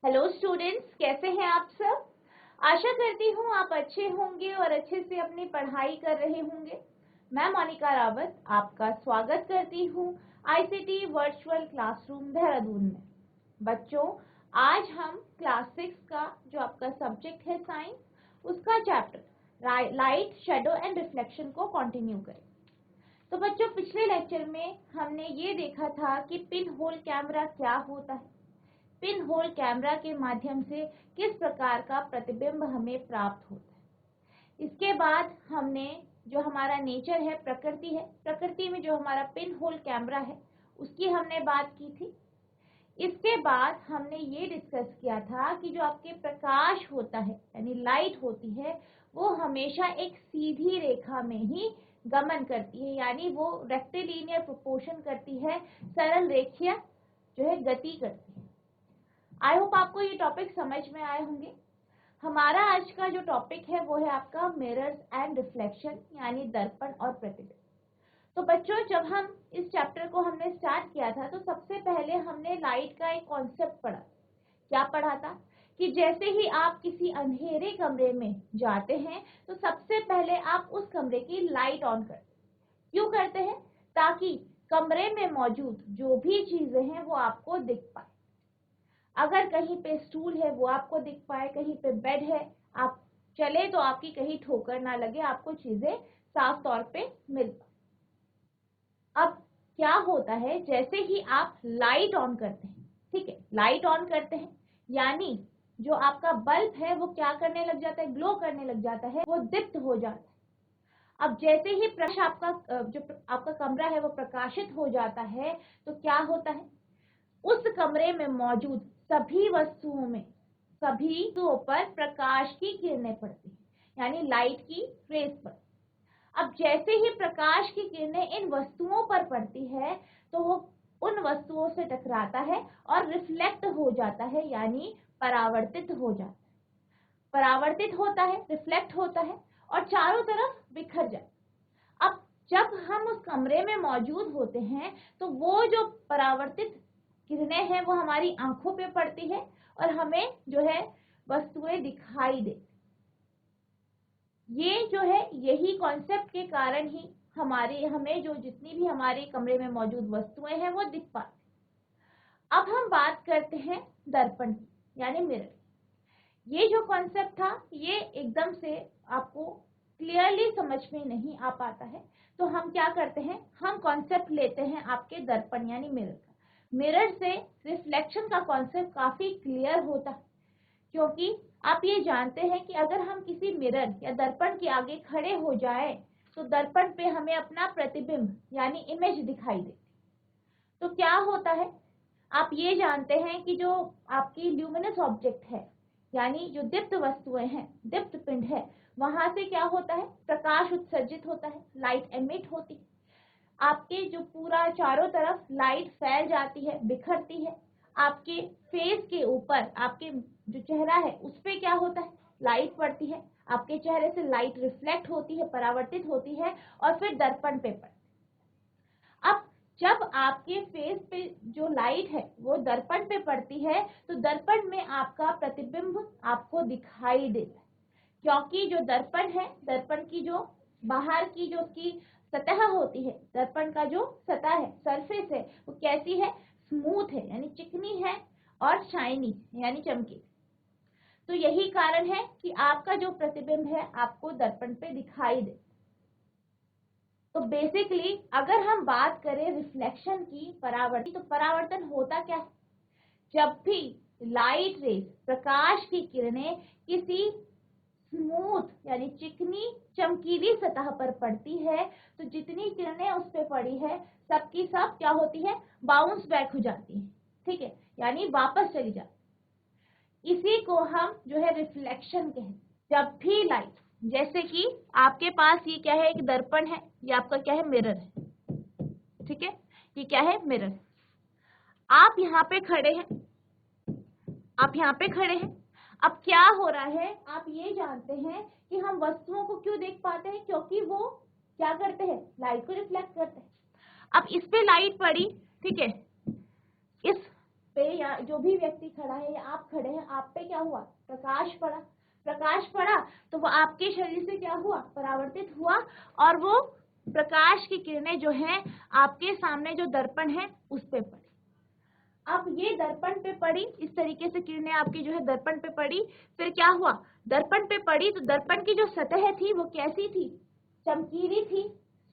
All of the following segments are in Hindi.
हेलो स्टूडेंट्स, कैसे हैं आप सब। आशा करती हूँ आप अच्छे होंगे और अच्छे से अपनी पढ़ाई कर रहे होंगे। मैं मोनिका रावत आपका स्वागत करती हूँ आईसीटी वर्चुअल क्लासरूम देहरादून में। बच्चों, आज हम क्लास 6 का जो आपका सब्जेक्ट है साइंस, उसका chapter light, shadow and reflection को कंटिन्यू करें। तो बच्चों, पिछले लेक्चर में हमने ये देखा था कि पिन होल कैमरा क्या होता है, पिन होल कैमरा के माध्यम से किस प्रकार का प्रतिबिंब हमें प्राप्त होता है। इसके बाद हमने जो हमारा नेचर है, प्रकृति है, प्रकृति में जो हमारा पिन होल कैमरा है उसकी हमने बात की थी। इसके बाद हमने ये डिस्कस किया था कि जो आपके प्रकाश होता है यानी लाइट होती है, वो हमेशा एक सीधी रेखा में ही गमन करती है, यानी वो रेक्टिलिनियर प्रोपोर्शन करती है, सरल रेखीय जो है गति करती है। आई होप आपको ये टॉपिक समझ में आए होंगे। हमारा आज का जो टॉपिक है वो है आपका मिरर्स एंड रिफ्लेक्शन, यानी दर्पण और प्रतिबिंब। तो बच्चों, जब हम इस चैप्टर को हमने स्टार्ट किया था तो सबसे पहले हमने लाइट का एक कॉन्सेप्ट पढ़ा। क्या पढ़ा था कि जैसे ही आप किसी अंधेरे कमरे में जाते हैं तो सबसे पहले आप उस कमरे की लाइट ऑन करते हैं। क्यों करते हैं? ताकि कमरे में मौजूद जो भी चीजें हैं वो आपको दिख पाए। अगर कहीं पे स्टूल है वो आपको दिख पाए, कहीं पे बेड है, आप चले तो आपकी कहीं ठोकर ना लगे, आपको चीजें साफ तौर पे मिल पाए। अब क्या होता है, जैसे ही आप लाइट ऑन करते हैं, ठीक है, लाइट ऑन करते हैं यानी जो आपका बल्ब है वो क्या करने लग जाता है, ग्लो करने लग जाता है, वो दीप्त हो जाता है। अब जैसे ही प्रकाश आपका कमरा है वो प्रकाशित हो जाता है तो क्या होता है, उस कमरे में मौजूद सभी वस्तुओं पर प्रकाश की किरणें पड़ती हैं, यानी लाइट की रेस पर। अब जैसे ही प्रकाश की किरणें इन वस्तुओं पर पड़ती है तो वो उन वस्तुओं से टकराता है और रिफ्लेक्ट हो जाता है, यानी परावर्तित हो जाता है। परावर्तित होता है, रिफ्लेक्ट होता है और चारों तरफ बिखर जाता है। अब जब हम उस कमरे में मौजूद होते हैं तो वो जो परावर्तित किरणें हैं वो हमारी आंखों पे पड़ती है और हमें जो है वस्तुएं दिखाई देती। ये जो है यही कॉन्सेप्ट के कारण ही हमें जो जितनी भी हमारे कमरे में मौजूद वस्तुएं हैं वो दिख पाती। अब हम बात करते हैं दर्पण की, यानी मिरर। ये जो कॉन्सेप्ट था ये एकदम से आपको क्लियरली समझ में नहीं आ पाता है, तो हम क्या करते हैं, हम कॉन्सेप्ट लेते हैं आपके दर्पण यानी मिरर का। मिरर से रिफ्लेक्शन का कॉन्सेप्ट काफी क्लियर होता है, क्योंकि आप ये जानते हैं कि अगर हम किसी मिरर या दर्पण के आगे खड़े हो जाए तो दर्पण पे हमें अपना प्रतिबिंब यानी इमेज दिखाई देती। तो क्या होता है, आप ये जानते हैं कि जो आपकी ल्यूमिनस ऑब्जेक्ट है यानी जो दीप्त वस्तुएं हैं, दीप्त पिंड है, वहां से क्या होता है, प्रकाश उत्सर्जित होता है, लाइट एमिट होती है। आपके जो पूरा चारों तरफ लाइट फैल जाती है, बिखरती है। आपके फेस के ऊपर, आपके जो चेहरा है उस पे क्या होता है, लाइट पड़ती है। आपके चेहरे से लाइट रिफ्लेक्ट होती है, परावर्तित होती है और फिर दर्पण पे पड़ती है। अब जब आपके फेस पे जो लाइट है वो दर्पण पे पड़ती है तो दर्पण में आपका प्रतिबिंब आपको दिखाई देता है, क्योंकि जो दर्पण है, दर्पण की जो बाहर की जो उसकी सतह होती है, दर्पण का जो सतह है, सरफेस है, वो कैसी है, स्मूथ है यानी चिकनी है और शाइनी यानी चमकी। तो यही कारण है कि आपका जो प्रतिबिंब है आपको दर्पण पे दिखाई दे। तो बेसिकली अगर हम बात करें रिफ्लेक्शन की, परावर्तन, तो परावर्तन होता क्या है, जब भी लाइट रेज, प्रकाश की किरणें किसी स्मूथ यानी चिकनी चमकीली सतह पर पड़ती है तो जितनी किरणें उस पे पड़ी है सबकी सब क्या होती है, बाउंस बैक हो जाती है, ठीक है, यानी वापस चली जाती। इसी को हम जो है रिफ्लेक्शन कहते हैं। जब भी लाइट, जैसे कि आपके पास ये क्या है, एक दर्पण है, ये आपका क्या है, मिरर है, ठीक है, ये क्या है, मिरर। आप यहाँ पे खड़े हैं, आप यहाँ पे खड़े हैं। अब क्या हो रहा है, आप ये जानते हैं कि हम वस्तुओं को क्यों देख पाते हैं, क्योंकि वो क्या करते हैं, लाइट को रिफ्लेक्ट करते हैं। अब इस पे लाइट पड़ी, ठीक है, इस पे या जो भी व्यक्ति खड़ा है या आप खड़े हैं, आप पे क्या हुआ, प्रकाश पड़ा। प्रकाश पड़ा तो वो आपके शरीर से क्या हुआ, परावर्तित हुआ, और वो प्रकाश की किरणें जो है आपके सामने जो दर्पण है उस पे पड़ी। अब ये दर्पण पे पड़ी, इस तरीके से किरणें आपकी जो है दर्पण पे पड़ी। फिर क्या हुआ, दर्पण पे पड़ी तो दर्पण की जो सतह थी वो कैसी थी, चमकीली थी,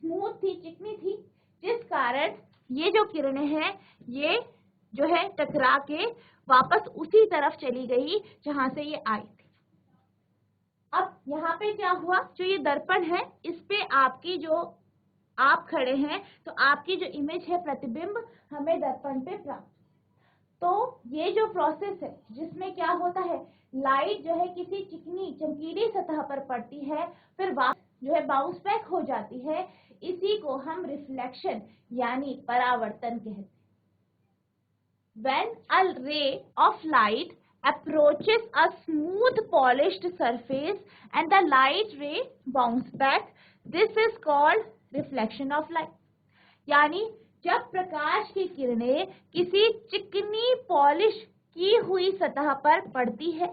स्मूथ थी, चिकनी थी, जिस कारण ये जो किरणें हैं ये जो है टकरा के वापस उसी तरफ चली गई जहां से ये आई थी। अब यहाँ पे क्या हुआ, जो ये दर्पण है इस पे आपकी जो आप खड़े हैं तो आपकी जो इमेज है, प्रतिबिंब हमें दर्पण पे प्राप्त। तो ये जो प्रोसेस है जिसमें क्या होता है, लाइट जो है किसी चिकनी चमकीली सतह पर पड़ती है, फिर जो है बाउंस बैक हो जाती है, इसी को हम रिफ्लेक्शन यानी परावर्तन कहते हैं। When a ray of light approaches a smooth polished surface and the light ray bounce back, this is called reflection of light. यानी जब प्रकाश की किरणें किसी चिकनी पॉलिश की हुई सतह पर पड़ती है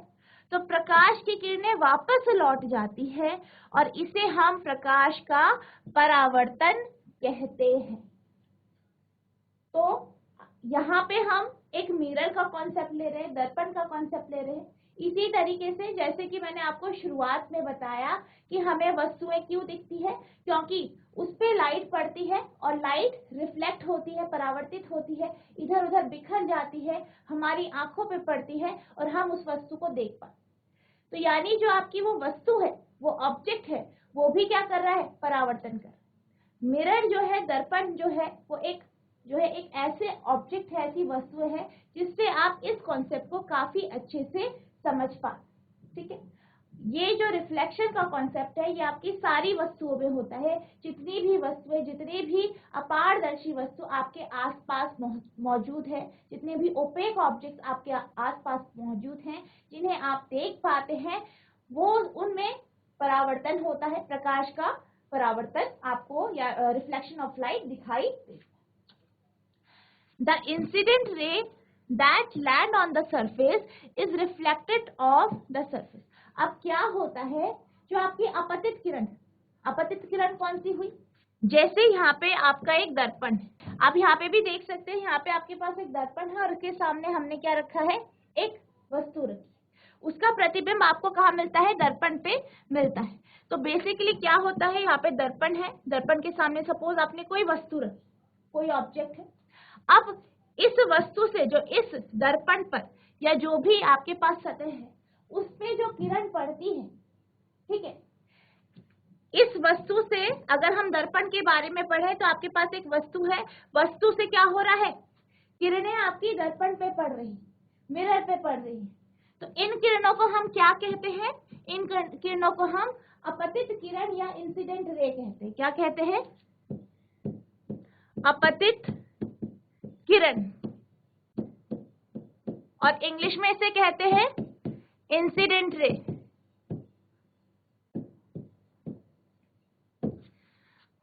तो प्रकाश की किरणें वापस लौट जाती है और इसे हम प्रकाश का परावर्तन कहते हैं। तो यहाँ पे हम एक मिरर का कॉन्सेप्ट ले रहे हैं, दर्पण का कॉन्सेप्ट ले रहे हैं। इसी तरीके से जैसे कि मैंने आपको शुरुआत में बताया कि हमें वस्तुएं क्यों दिखती है, क्योंकि उस पे लाइट पड़ती है और लाइट रिफ्लेक्ट होती है, परावर्तित होती है, इधर उधर बिखर जाती है, हमारी आंखों पे पड़ती है और हम उस वस्तु को देख पाते। तो यानी जो आपकी वो वस्तु है, वो ऑब्जेक्ट है, वो भी क्या कर रहा है, परावर्तन कर रहा है। मिरर जो है, दर्पण जो है, वो एक ऐसे ऑब्जेक्ट है, ऐसी वस्तु है जिससे आप इस कॉन्सेप्ट को काफी अच्छे से समझ पाते। ठीक है, ये जो रिफ्लेक्शन का कॉन्सेप्ट है ये आपकी सारी वस्तुओं में होता है। जितनी भी वस्तुएं, जितने भी अपारदर्शी वस्तु आपके आसपास मौजूद है, जितने भी ओपेक ऑब्जेक्ट्स आपके आसपास मौजूद हैं, जिन्हें आप देख पाते हैं, वो उनमें परावर्तन होता है, प्रकाश का परावर्तन आपको या रिफ्लेक्शन ऑफ लाइट दिखाई देता है। The incident ray that land on the surface is reflected off the surface. अब क्या होता है, जो आपकी अपतित किरण कौन सी हुई, जैसे यहाँ पे आपका एक दर्पण है, आप यहाँ पे भी देख सकते हैं, यहाँ पे आपके पास एक दर्पण है और उसके सामने हमने क्या रखा है, एक वस्तु रखी। उसका प्रतिबिंब आपको कहाँ मिलता है, दर्पण पे मिलता है। तो बेसिकली क्या होता है, यहाँ पे दर्पण है, दर्पण के सामने सपोज आपने कोई वस्तु रखी, कोई ऑब्जेक्ट है। अब इस वस्तु से, जो इस दर्पण पर या जो भी आपके पास सतह है, उस पे जो किरण पड़ती है, ठीक है, इस वस्तु से अगर हम दर्पण के बारे में पढ़े तो आपके पास एक वस्तु है, वस्तु से क्या हो रहा है, किरणें आपकी दर्पण पे पड़ रही, मिरर पे पड़ रही है। तो इन किरणों को हम क्या कहते हैं, इन किरणों को हम अपतित किरण या इंसिडेंट रे कहते हैं। क्या कहते हैं, अपतित किरण, और इंग्लिश में इसे कहते हैं इंसिडेंट रे।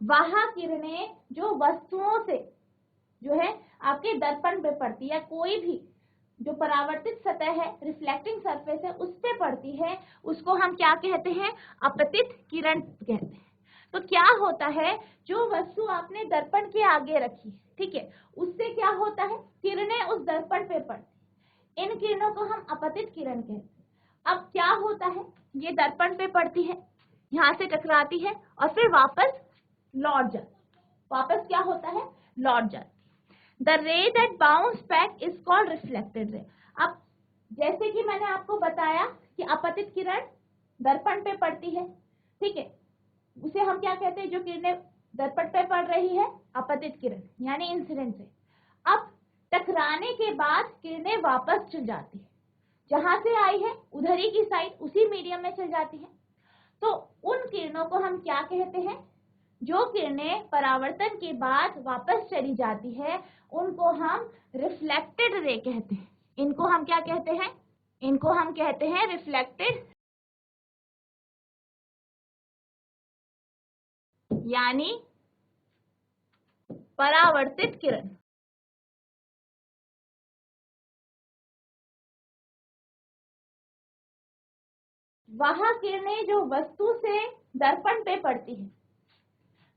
वह किरणें जो वस्तुओं से जो है आपके दर्पण पे पड़ती है, कोई भी जो परावर्तित सतह है, रिफ्लेक्टिंग सरफेस है, उस पे पड़ती है, उसको हम क्या कहते हैं, अपतित किरण कहते हैं। तो क्या होता है, जो वस्तु आपने दर्पण के आगे रखी, ठीक है, उससे क्या होता है, किरणें उस दर्पण पे पड़ती, इन किरणों को हम अपतित किरण कहते हैं। अब क्या होता है, ये दर्पण पे पड़ती है, यहाँ से टकराती है और फिर वापस लौट जाती, वापस क्या होता है, लौट जाती। The ray that bounce back is called reflected ray. अब जैसे कि मैंने आपको बताया कि अपतित किरण दर्पण पे पड़ती है, ठीक है, उसे हम क्या कहते हैं, जो किरणें दर्पण पे पड़ रही है, अपतित किरण यानी इंसिडेंट रे। अब टकराने के बाद किरणें वापस चल जाती है, जहां से आई है उधर ही की साइड, उसी मीडियम में चल जाती है। तो उन किरणों को हम क्या कहते हैं, जो किरणें परावर्तन के बाद वापस चली जाती है, उनको हम रिफ्लेक्टेड रे कहते हैं। इनको हम क्या कहते हैं, इनको हम कहते हैं रिफ्लेक्टेड यानी परावर्तित किरण। वह किरणें जो वस्तु से दर्पण पे पड़ती है,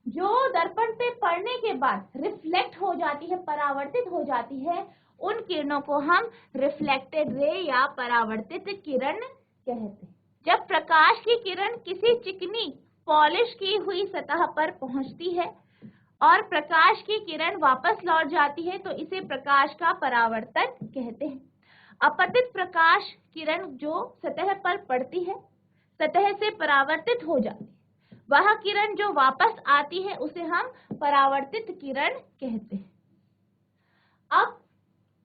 जो दर्पण पे पड़ने के बाद रिफ्लेक्ट हो जाती है, परावर्तित हो जाती है, उन किरणों को हम रिफ्लेक्टेड रे या परावर्तित किरण कहते हैं। जब प्रकाश की किरण किसी चिकनी पॉलिश की हुई सतह पर पहुंचती है और प्रकाश की किरण वापस लौट जाती है तो इसे प्रकाश का परावर्तन कहते हैं। अपतित प्रकाश किरण जो सतह पर पड़ती है, सतह से परावर्तित हो जाती है, वह किरण जो वापस आती है उसे हम परावर्तित किरण कहते हैं। अब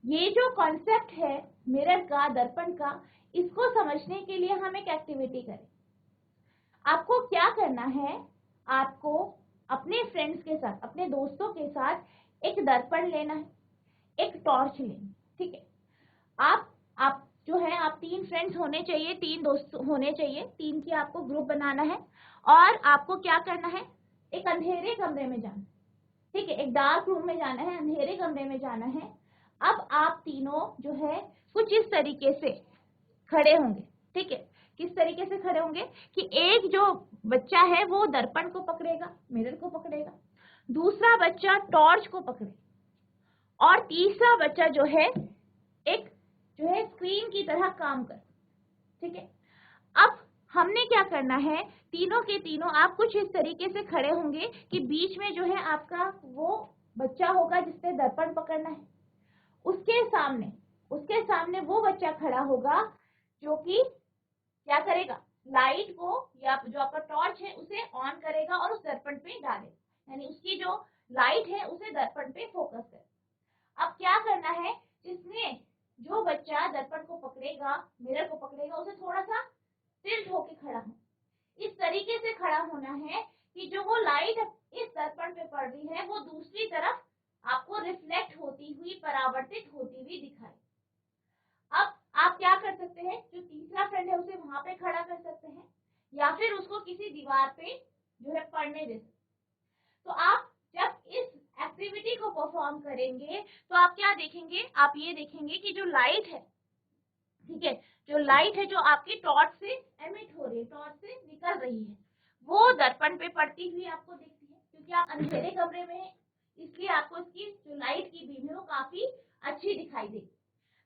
ये जो कॉन्सेप्ट है मिरर का, दर्पण का, इसको समझने के लिए हम एक एक्टिविटी करें। आपको क्या करना है, आपको अपने फ्रेंड्स के साथ, अपने दोस्तों के साथ एक दर्पण लेना है, एक टॉर्च लेनी, ठीक है। आप जो है, आप 3 फ्रेंड्स होने चाहिए, 3 दोस्त होने चाहिए, 3 की आपको ग्रुप बनाना है और आपको क्या करना है, एक अंधेरे कमरे में जाना, ठीक है, एक डार्क रूम में जाना है, अंधेरे कमरे में जाना है। अब आप तीनों जो है कुछ इस तरीके से खड़े होंगे, ठीक है। किस तरीके से खड़े होंगे कि एक जो बच्चा है वो दर्पण को पकड़ेगा, मिरर को पकड़ेगा, दूसरा बच्चा टॉर्च को पकड़ेगा और तीसरा बच्चा जो है एक जो है स्क्रीन की तरह काम कर, ठीक है। अब हमने क्या करना है, तीनों के तीनों आप कुछ इस तरीके से खड़े होंगे कि बीच में जो है आपका वो बच्चा होगा जिससे दर्पण पकड़ना है, उसके सामने वो बच्चा खड़ा होगा जो कि क्या करेगा, लाइट को या जो आपका टॉर्च है उसे ऑन करेगा और उस दर्पण पे डालेगा, यानी उसकी जो लाइट है उसे दर्पण पे फोकस करेगा। अब क्या करना है, जिसने जो बच्चा दर्पण को पकड़ेगा, मिरर को पकड़ेगा, उसे थोड़ा सा टिल्ट होके खड़ा हो, इस तरीके से खड़ा होना है कि जो वो लाइट इस दर्पण पे पड़ रही है वो दूसरी तरफ आपको रिफ्लेक्ट होती हुई, परावर्तित होती हुई दिखाए। अब आप क्या कर सकते हैं, जो तीसरा फ्रेंड है उसे वहां पे खड़ा कर सकते हैं या फिर उसको किसी दीवार पे जो है पड़ने दे सकते। तो आप जब इस एक्टिविटी को परफॉर्म करेंगे तो आप क्या देखेंगे, आप ये देखेंगे कि जो लाइट है, ठीक है, जो लाइट है जो आपकी टॉर्च से एमिट हो रही है, टॉर्च से निकल रही है, वो दर्पण पे पड़ती हुई आपको दिखती है। क्योंकि आप अंधेरे कमरे में हैं इसलिए आपको इसकी जो लाइट की बीम है वो काफी अच्छी दिखाई देगी।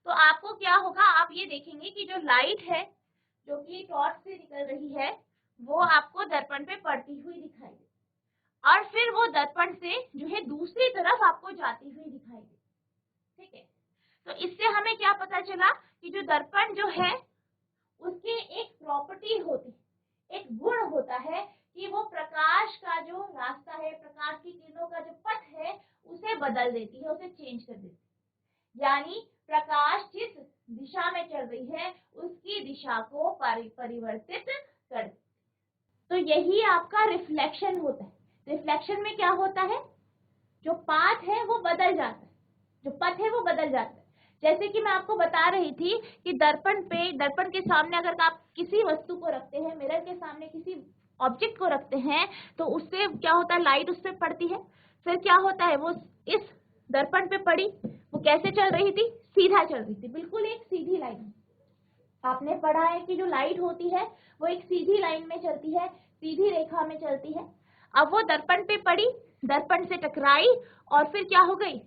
तो आपको क्या होगा, आप ये देखेंगे कि जो लाइट है जो कि टॉर्च से निकल रही है वो आपको दर्पण पे पड़ती हुई दिखाई दे और फिर वो दर्पण से जो है दूसरी तरफ आपको जाती हुई दिखाई दे, ठीक है। तो इससे हमें क्या पता चला कि जो दर्पण जो है उसकी एक प्रॉपर्टी होती है, एक गुण होता है कि वो प्रकाश का जो रास्ता है, प्रकाश की किरणों का जो पथ है उसे बदल देती है, उसे चेंज कर देती है। यानी प्रकाश जिस दिशा में चल रही है उसकी दिशा को परिवर्तित कर। तो यही आपका रिफ्लेक्शन होता है। रिफ्लेक्शन में क्या होता है, जो पाथ है वो बदल जाता है, जो पथ है वो बदल जाता है। जैसे कि मैं आपको बता रही थी कि दर्पण के सामने अगर आप किसी वस्तु को रखते हैं, मिरर के सामने किसी ऑब्जेक्ट को रखते हैं तो उससे क्या होता है, लाइट उस पर पड़ती है, फिर क्या होता है, वो इस दर्पण पे पड़ी, वो कैसे चल रही थी, सीधा चल रही थी, बिल्कुल एक सीधी लाइन। आपने पढ़ा है कि जो लाइट होती है वो एक सीधी लाइन में चलती है, सीधी रेखा में चलती है। अब वो दर्पण पे पड़ी, दर्पण से टकराई और फिर क्या हो गई,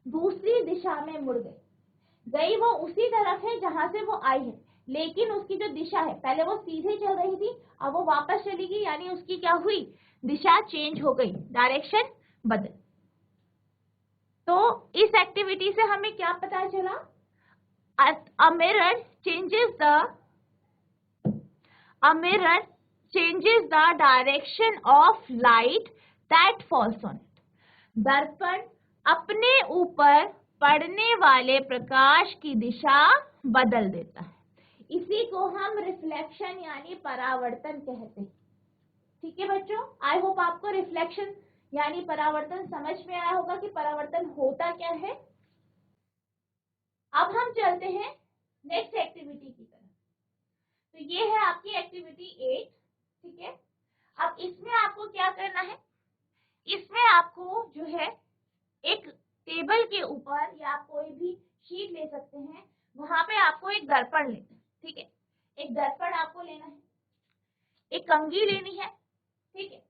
दूसरी दिशा में मुड़ गई वो उसी तरफ है जहां से वो आई है, लेकिन उसकी जो दिशा है, पहले वो सीधे चल रही थी, अब वो वापस चली गई, यानी उसकी क्या हुई, दिशा चेंज हो गई, डायरेक्शन बदल। तो इस एक्टिविटी से हमें क्या पता चला, a mirror changes the direction of light that falls on it. दर्पण अपने ऊपर पड़ने वाले प्रकाश की दिशा बदल देता है, इसी को हम रिफ्लेक्शन यानी परावर्तन कहते हैं। ठीक है बच्चों, आई होप आपको रिफ्लेक्शन यानी परावर्तन समझ में आया होगा कि परावर्तन होता क्या है। अब हम चलते हैं नेक्स्ट एक्टिविटी की तरफ। तो ये है आपकी एक्टिविटी 8, ठीक है। अब इसमें आपको क्या करना है, इसमें आपको जो है एक टेबल के ऊपर या आप कोई भी शीट ले सकते हैं, वहां पे आपको एक दर्पण लेना है, ठीक है। एक एक दर्पण आपको लेना है, एक कंघी लेनी है, ठीक है,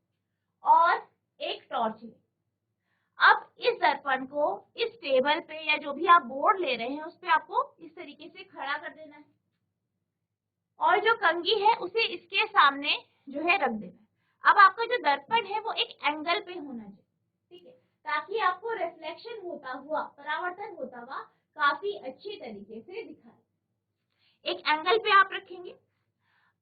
और एक टॉर्च लेनी। अब इस दर्पण को इस टेबल पे या जो भी आप बोर्ड ले रहे हैं उस पे आपको इस तरीके से खड़ा कर देना है और जो कंघी है उसे इसके सामने जो है रख देना है। अब आपका जो दर्पण है वो एक एंगल पे होना चाहिए, ठीक है, ताकि आपको रिफ्लेक्शन होता हुआ, परावर्तन होता हुआ काफी अच्छी तरीके से दिखाए। एक एंगल पे आप रखेंगे।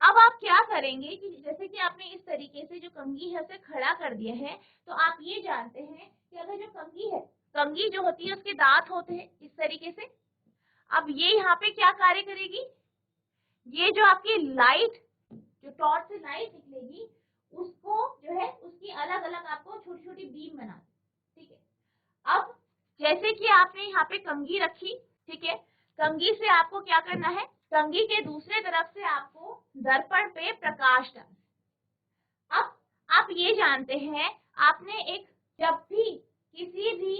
अब आप क्या करेंगे कि जैसे कि आपने इस तरीके से जो कंघी है उसे खड़ा कर दिया है, तो आप ये जानते हैं कि अगर जो कंघी है, कंघी जो होती है उसके दांत होते हैं इस तरीके से। अब ये यहाँ पे क्या कार्य करेगी, ये जो आपकी लाइट, जो टॉर्च से लाइट निकलेगी उसको जो है उसकी अलग अलग आपको छोटी छोटी बीम बना दी, ठीक है। अब जैसे कि आपने यहाँ पे कंघी रखी, ठीक है, कंघी से आपको क्या करना है, कंघी के दूसरे तरफ से आपको दर्पण पे प्रकाश डालना। अब आप ये जानते हैं, आपने एक, जब भी किसी भी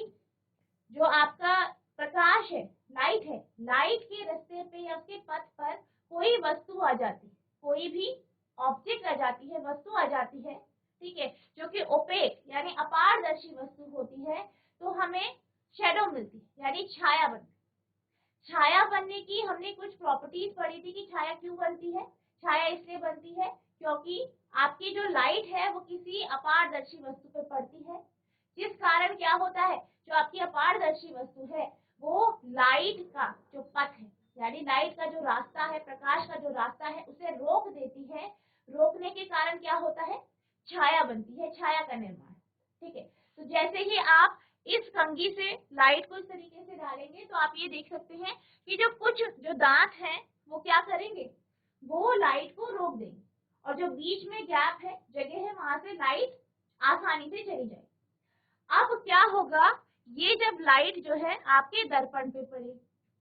जो आपका प्रकाश है, लाइट है, लाइट के रास्ते पे या उसके पथ पर कोई वस्तु आ जाती है, कोई भी ऑब्जेक्ट आ जाती है, वस्तु आ जाती है, ठीक है, जो कि ओपेक यानी अपारदर्शी वस्तु होती है, तो हमें शेडो मिलती है यानी छाया बनती है। छाया बनने की हमने कुछ प्रॉपर्टीज पढ़ी थी कि छाया क्यों बनती है। छाया इसलिए बनती है क्योंकि आपकी जो लाइट है वो किसी अपारदर्शी वस्तु पर पड़ती है, जिस कारण क्या होता है, जो आपकी अपारदर्शी वस्तु है वो लाइट का जो पथ है यानी लाइट का जो रास्ता है, प्रकाश का जो रास्ता है उसे रोक देती है। रोकने के कारण क्या होता है, छाया बनती है, छाया का निर्माण, ठीक है। तो जैसे ही आप इस कंघी से लाइट को इस तरीके से डालेंगे तो आप ये देख सकते हैं कि जो कुछ जो दांत हैं वो क्या करेंगे, वो लाइट को रोक देंगे और जो बीच में गैप है, जगह है, वहां से लाइट आसानी से चली जाएगी। अब क्या होगा, ये जब लाइट जो है आपके दर्पण पे पड़ेगी,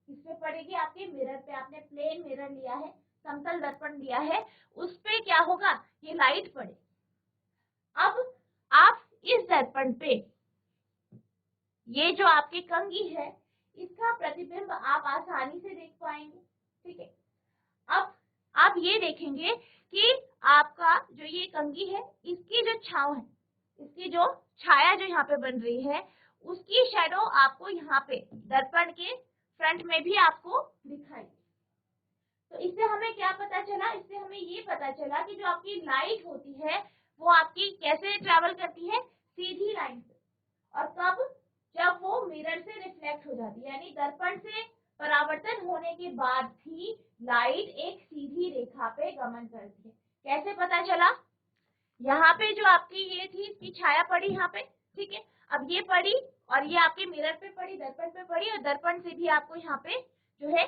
किस पे पड़ेगी, आपके मिरर पे, आपने प्लेन मिरर लिया है, समतल दर्पण लिया है, उस पे क्या होगा, ये लाइट पड़े। अब आप इस दर्पण पे ये जो आपकी कंघी है इसका प्रतिबिंब आप आसानी से देख पाएंगे, ठीक है। अब आप ये देखेंगे कि आपका जो ये कंघी है इसकी जो छांव है, इसकी जो छाया जो यहाँ पे बन रही है उसकी शैडो आपको यहाँ पे दर्पण के फ्रंट में भी आपको दिखाई। तो इससे हमें क्या पता चला, इससे हमें ये पता चला कि जो आपकी लाइट होती है वो आपकी कैसे ट्रेवल करती है, सीधी लाइन से, और कब, जब वो मिरर से रिफ्लेक्ट हो जाती है यानी दर्पण से परावर्तन होने के बाद भी लाइट एक सीधी रेखा पे गमन करती है। कैसे पता चला, यहाँ पे जो आपकी ये थी इसकी छाया पड़ी यहाँ पे, ठीक है, अब ये पड़ी और ये आपके मिरर पे पड़ी, दर्पण पे पड़ी और दर्पण से भी आपको यहाँ पे जो है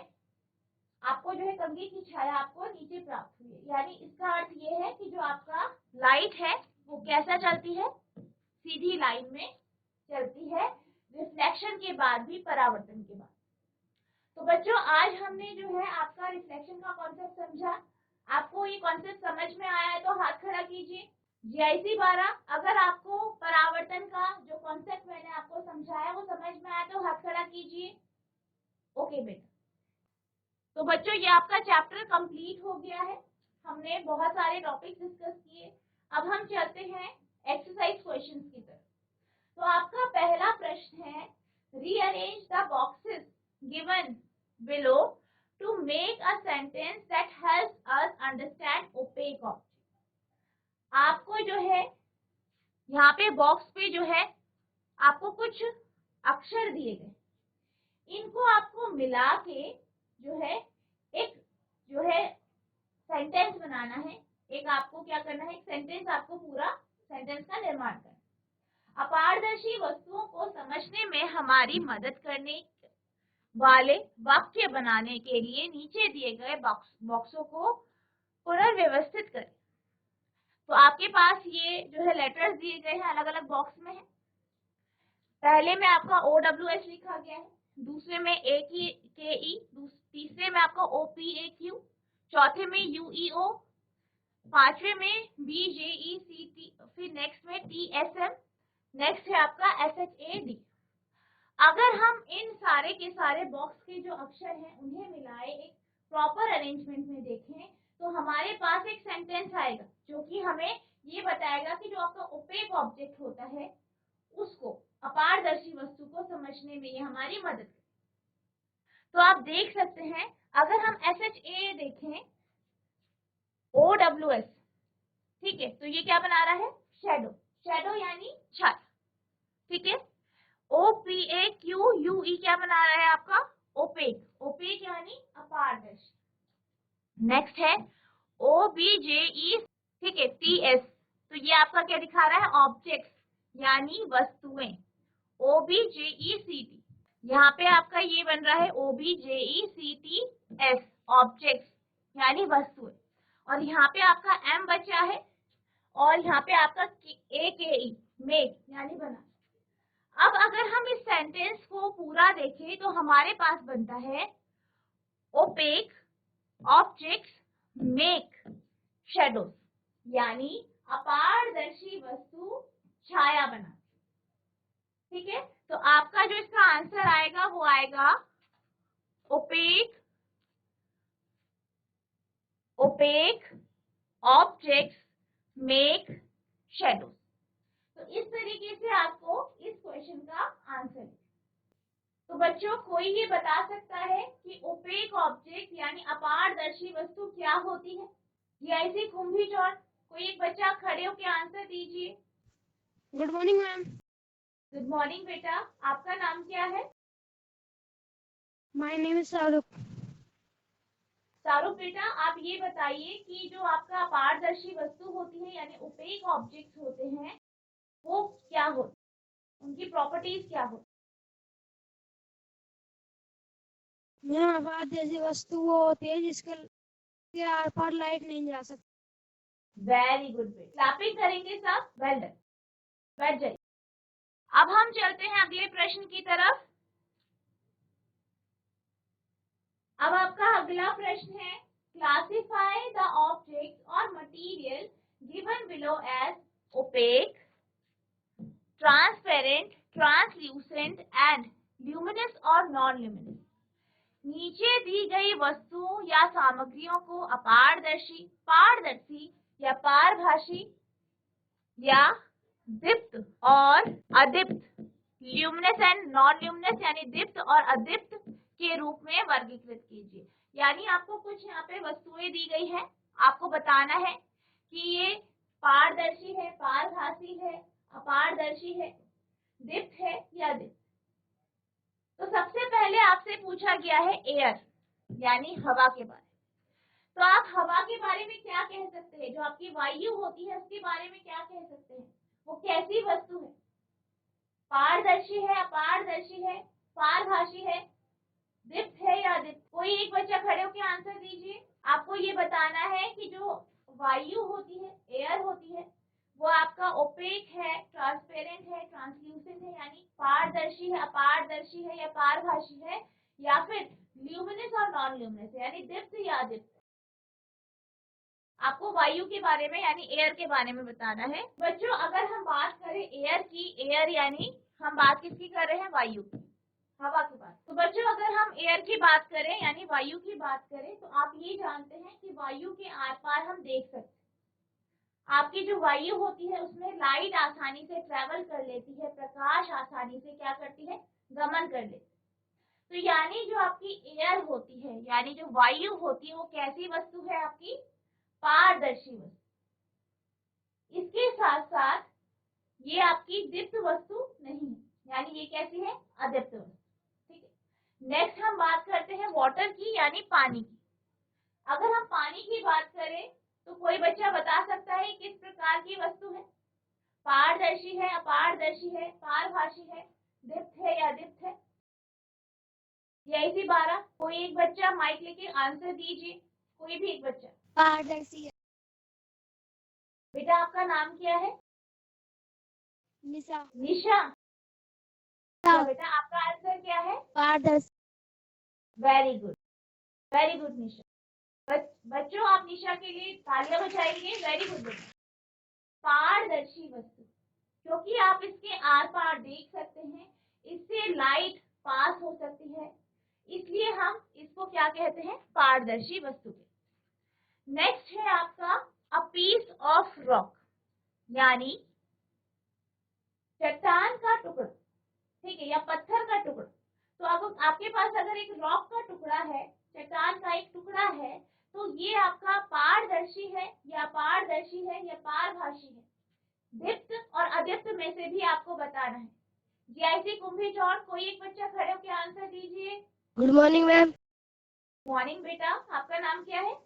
आपको जो है कंघी की छाया आपको नीचे प्राप्त हुई है। यानी इसका अर्थ ये है कि जो आपका लाइट है वो कैसा चलती है, सीधी लाइन में चलती है, रिफ्लेक्शन के बाद भी, परावर्तन के बाद। तो बच्चों आज हमने जो है आपका रिफ्लेक्शन का कॉन्सेप्ट समझा। आपको ये कॉन्सेप्ट समझ में आया है तो हाथ खड़ा कीजिए। GIC 12 अगर आपको परावर्तन का जो कॉन्सेप्ट मैंने आपको समझाया वो समझ में आया तो हाथ खड़ा कीजिए। ओके बेटा, तो बच्चों ये आपका चैप्टर कंप्लीट हो गया है। हमने बहुत सारे टॉपिक्स डिस्कस किए। अब हम चलते हैं एक्सरसाइज क्वेश्चंस की तरफ। तो आपका पहला प्रश्न है, rearrange the boxes given below to make a sentence that helps us understand opaque object. आपको जो है यहाँ पे बॉक्स पे जो है आपको कुछ अक्षर दिए गए, इनको आपको मिला के जो है एक जो है सेंटेंस बनाना है। एक आपको क्या करना है, एक सेंटेंस आपको पूरा सेंटेंस का निर्माण करना। अपारदर्शी वस्तुओं को समझने में हमारी मदद करने वाले वाक्य बनाने के लिए नीचे दिए गए बॉक्सों को पुनर्व्यवस्थित करें। तो आपके पास ये जो है लेटर्स दिए गए हैं, अलग अलग बॉक्स में है। पहले में आपका OWH लिखा गया है, दूसरे में AKE, तीसरे में आपका OPAQ, चौथे में UEO, पांचवे में BJECT, फिर नेक्स्ट में TSM, नेक्स्ट है आपका SHAD। अगर हम इन सारे के सारे बॉक्स के जो अक्षर हैं उन्हें मिलाए एक प्रॉपर अरेंजमेंट में देखें तो हमारे पास एक सेंटेंस आएगा जो कि हमें ये बताएगा कि जो आपका ओपेक ऑब्जेक्ट होता है उसको, अपारदर्शी वस्तु को समझने में ये हमारी मदद करे। तो आप देख सकते हैं, अगर हम SHA देखें, OWS, ठीक है, तो ये क्या बना रहा है? शैडो। शैडो यानी छाया, ठीक है। OPAQUE क्या बना रहा है आपका? ओपेक। ओपेक यानी अपारदर्शी। नेक्स्ट है OBJE, ठीक है, TS, तो ये आपका क्या दिखा रहा है? ऑब्जेक्ट्स यानी वस्तुएं। OBJECT, यहाँ पे आपका ये बन रहा है OBJECTS, ऑब्जेक्ट्स यानी वस्तुएं। और यहाँ पे आपका M बचा है और यहाँ पे आपका AKE, मेक यानी बना। अब अगर हम इस सेंटेंस को पूरा देखें तो हमारे पास बनता है ओपेक ऑब्जेक्ट्स मेक शैडोज, यानी अपारदर्शी वस्तु छाया बना, ठीक है। तो आपका जो इसका आंसर आएगा वो आएगा ओपेक ऑब्जेक्ट्स मेक शैडोज। तो इस तरीके से आपको इस क्वेश्चन का आंसर है। तो बच्चों, कोई ये बता सकता है कि ओपेक ऑब्जेक्ट यानी अपारदर्शी वस्तु क्या होती है? ये ऐसी कुंभी चौड़। कोई एक बच्चा खड़े होकर आंसर दीजिए। Good morning ma'am. Good morning बेटा, आपका नाम क्या है? My name is Shahrukh. Shahrukh बेटा, आप ये बताइए कि जो आपका अपारदर्शी वस्तु होती है यानी ओपेक ऑब्जेक्ट्स होते हैं वो क्या होते हैं, उनकी प्रॉपर्टीज क्या होती मैम अपारदर्शी वस्तु वो होती है जिसके आर पार लाइट नहीं जा सकती। वेरी गुड बेटा, क्लैपिंग करेंगे सब। वेल डन, बैठ जाइए। अब हम चलते हैं अगले प्रश्न की तरफ। अब आपका अगला प्रश्न है, क्लासिफाई द ऑब्जेक्ट और material given below as opaque, transparent, translucent and luminous और नॉन ल्यूमिनस। नीचे दी गई वस्तुओं या सामग्रियों को अपारदर्शी, पारदर्शी या पारभासी या दीप्त और अदीप्त, ल्यूमिनस एंड नॉन ल्यूमिनस यानी दीप्त और अदीप्त के रूप में वर्गीकृत कीजिए। यानी आपको कुछ यहाँ पे वस्तुएं दी गई है, आपको बताना है कि ये पारदर्शी है, पारभासी है, अपारदर्शी है, दीप्त है या अदीप्त। तो सबसे पहले आपसे पूछा गया है एयर यानी हवा के बारे में। तो आप हवा के बारे में क्या कह सकते हैं? जो आपकी वायु होती है उसके बारे में क्या कह सकते हैं? वो कैसी वस्तु है? पारदर्शी है, अपारदर्शी है, पारभासी है, दीप्त है या अदीप्त? कोई एक बच्चा खड़े होकर आंसर दीजिए। आपको ये बताना है कि जो वायु होती है, एयर होती है, वो आपका ओपेक है, ट्रांसपेरेंट है, ट्रांसल्यूसेंट है यानी पारदर्शी है, अपारदर्शी है या पारभासी है, या फिर ल्यूमिनस और नॉन ल्यूमिनस यानी दीप्त या अदीप्त। आपको वायु के बारे में यानी एयर के बारे में बताना है। बच्चों, अगर हम बात करें एयर की, एयर यानी हम बात किसकी कर रहे हैं? वायु की, हवा की बात। तो बच्चों, अगर हम एयर की बात करें यानी वायु की बात करें तो आप ये जानते हैं कि वायु के आर पार हम देख सकते हैं। आपकी जो वायु होती है उसमें लाइट आसानी से ट्रेवल कर लेती है, प्रकाश आसानी से क्या करती है? गमन कर लेती है। तो यानी जो आपकी एयर होती है यानी जो वायु होती है वो कैसी वस्तु है? आपकी पारदर्शी वस्तु। इसके साथ साथ ये आपकी दीप्त वस्तु नहीं है, यानी ये कैसी है? अदीप्त वस्तु, ठीक है। नेक्स्ट हम बात करते हैं वाटर की यानी पानी की। अगर हम पानी की बात करें तो कोई बच्चा बता सकता है किस प्रकार की वस्तु है? पारदर्शी है, अपारदर्शी है, पारभासी है, दीप्त है या अदीप्त है? यही थी 12। कोई एक बच्चा माइक लेके आंसर दीजिए, कोई भी एक बच्चा। पारदर्शी है। बेटा आपका नाम क्या है? निशा। निशा। तो बेटा आपका आंसर क्या है? पारदर्शी। वेरी गुड, वेरी गुड निशा। बच्चों, आप निशा के लिए तालियां बजाइए। वेरी गुड बेटा। पारदर्शी वस्तु, क्योंकि आप इसके आर पार देख सकते हैं, इससे लाइट पास हो सकती है, इसलिए हम इसको क्या कहते हैं? पारदर्शी वस्तु। नेक्स्ट है आपका अ पीस ऑफ रॉक, यानी चट्टान का टुकड़ा, ठीक है, या पत्थर का टुकड़ा। तो अब आपके पास अगर एक रॉक का टुकड़ा है, चट्टान का एक टुकड़ा है, तो ये आपका पारदर्शी है या अपारदर्शी है या पारभासी है। दीप्त और अदीप्त में से भी आपको बताना है। जीआईसी कुंभी चौड़, कोई एक बच्चा खड़े होकर आंसर दीजिए। Good morning ma'am. मॉर्निंग बेटा, आपका नाम क्या है?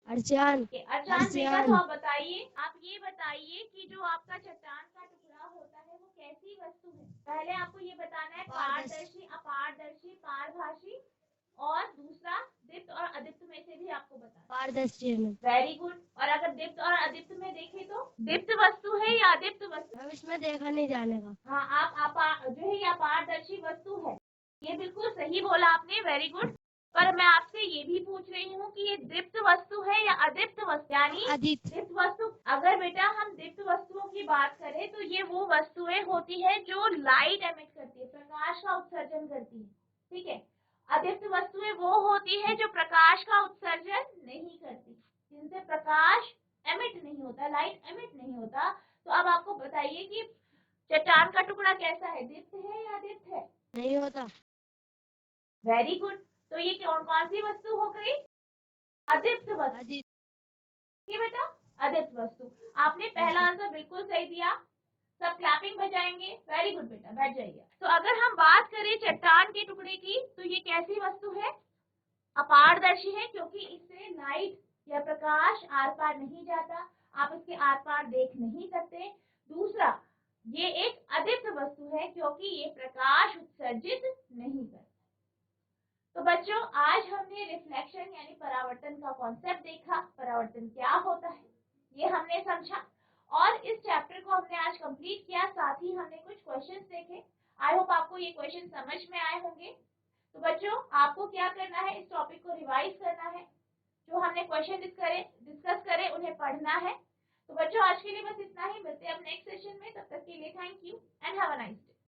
अर्चान। अर्चान बेटा, तो आप बताइए, आप ये बताइए कि जो आपका चट्टान का टुकड़ा होता है वो कैसी वस्तु है? पहले आपको ये बताना है पारदर्शी, अपारदर्शी, पारभासी, और दूसरा दीप्त और अदीप्त में से भी आपको बताना। पारदर्शी है। Very good. और अगर दीप्त और अदीप्त में देखें तो दीप्त वस्तु है या अदीप्त वस्तु? मैम इसमें देखा नहीं जानेगा। हाँ, आप जो है ये अपारदर्शी वस्तु है, ये बिल्कुल सही बोला आपने, वेरी गुड। पर मैं आपसे ये भी पूछ रही हूँ कि ये दीप्त वस्तु है या अदीप्त वस्तु, यानी दीप्त वस्तु। अगर बेटा हम दीप्त वस्तुओं की बात करें तो ये वो वस्तुएं होती है जो लाइट एमिट करती है, प्रकाश का उत्सर्जन करती है, ठीक है। अदीप्त वस्तुएं वो होती है जो प्रकाश का उत्सर्जन नहीं करती, जिनसे प्रकाश एमिट नहीं होता, लाइट एमिट नहीं होता। तो अब आपको बताइए कि चट्टान का टुकड़ा कैसा है, दीप्त है या अदीप्त है? नहीं होता। Very good. तो ये कौन सी वस्तु हो गई? अदीप्त वस्तु, ठीक है बेटा, अदीप्त वस्तु। आपने पहला आंसर बिल्कुल सही दिया, सब क्लैपिंग बजाएंगे। वेरी गुड बेटा, बैठ जाइए। तो अगर हम बात करें चट्टान के टुकड़े की, तो ये कैसी वस्तु है? अपारदर्शी है, क्योंकि इससे लाइट या प्रकाश आर पार नहीं जाता, आप इसके आर पार देख नहीं सकते। दूसरा, ये एक अदीप्त वस्तु है क्योंकि ये प्रकाश उत्सर्जित नहीं करता। तो बच्चों, आज हमने रिफ्लेक्शन यानी परावर्तन का कॉन्सेप्ट देखा, परावर्तन क्या होता है ये हमने समझा, और इस चैप्टर को हमने आज कंप्लीट किया। साथ ही हमने कुछ क्वेश्चंस देखे। आई होप आपको ये क्वेश्चन समझ में आए होंगे। तो बच्चों, आपको क्या करना है, इस टॉपिक को रिवाइज करना है, जो हमने क्वेश्चन डिस्कस करे उन्हें पढ़ना है। तो बच्चों, आज के लिए बस इतना ही, मिलते हैं अब नेक्स्ट सेशन में। तब तक के लिए thank you and have a nice day.